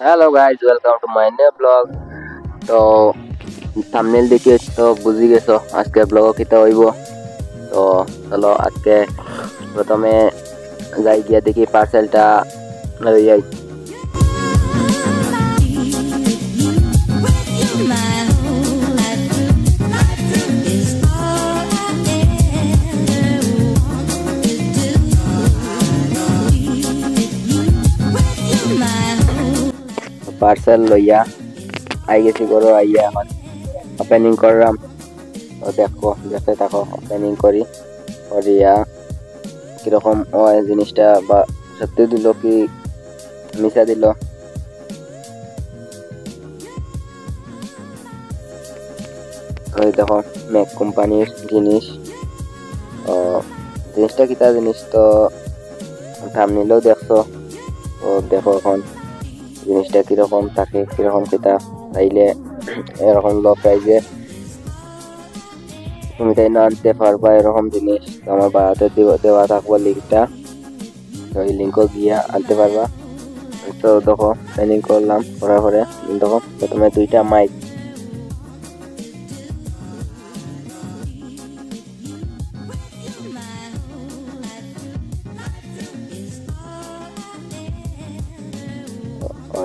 Hello guys, welcome to my new blog. তো thumbnail দেখে তো বুঝি গেছো আজকে ব্লগ কিতা হইব। তো চলো আজকে প্রথমে যাই গিয়া দেখি পার্সেলটা লই যাই। পার্সেল লইয়া আই গেছি করো, আইয়া এখন ওপেনিং করলাম। তো দেখো দেখতে থাকো, ওপেনিং করিয়া কিরকম হয় জিনিসটা, বা সত্যি দিল কি মিশা দিল। ওই দেখো ম্যাক কোম্পানির জিনিস। জিনিসটা কিতা জিনিস তো থাম্বনেলেও দেখছো। তো দেখো এখন জিনিসটা কিরকম থাকে, কিরকম কিতা চাইলে এরকম লো প্রাইজে তুমি তাই না আনতে পারবা এরকম জিনিস। তো আমার বাড়াতে দেওয়া থাকবো লিঙ্কটা, তো এই লিঙ্কও গিয়া আনতে পারবা। তো দেখো ট্রেনিং করলাম, করার পরে দেখো প্রথমে দুইটা মাইক,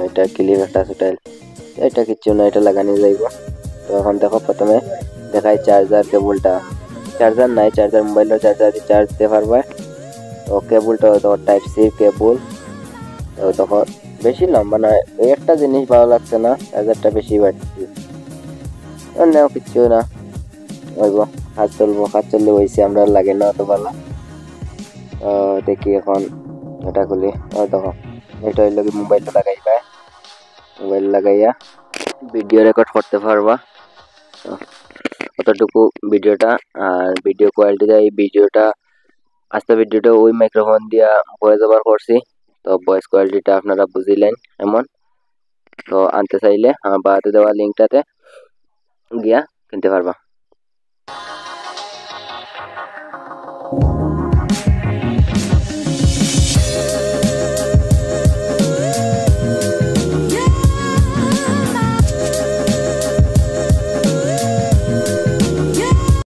এটা ক্লিপ একটা সেটাইল, এটা কিচ্ছু না, এটা লাগানি যাইব। তো এখন দেখো প্রথমে দেখাই চার্জার কেবলটা, চার্জার নাই, চার্জার মোবাইলের চার্জার দিয়ে চার্জ দিতে পারবে। তো কেবলটা তো টাইপ সি কেবল। তো তখন বেশি লম্বা না, এই একটা জিনিস ভালো লাগছে না, চার্জারটা বেশি বাড়ছে। অন্য কিচ্ছু না, হইব কাজ চললে হয়েছে, আমরা লাগে না অত ভালো। দেখি এখন এটা খুলি। দেখো এটা হইল কি মোবাইলটা লাগাইবা, মোবাইল লাগাইয়া ভিডিও রেকর্ড করতে পারবা। তো কতটুকু ভিডিওটা, আর ভিডিও কোয়ালিটিটা, এই ভিডিওটা আস্তে ভিডিওটা ওই মাইক্রোফোন দিয়া ভয়েস ওভার করছি। তো ভয়েস কোয়ালিটিটা আপনারা বুঝিলেন এমন। তো আনতে চাইলে আমার বাড়াতে দেওয়া লিঙ্কটাতে গিয়া কিনতে পারবা।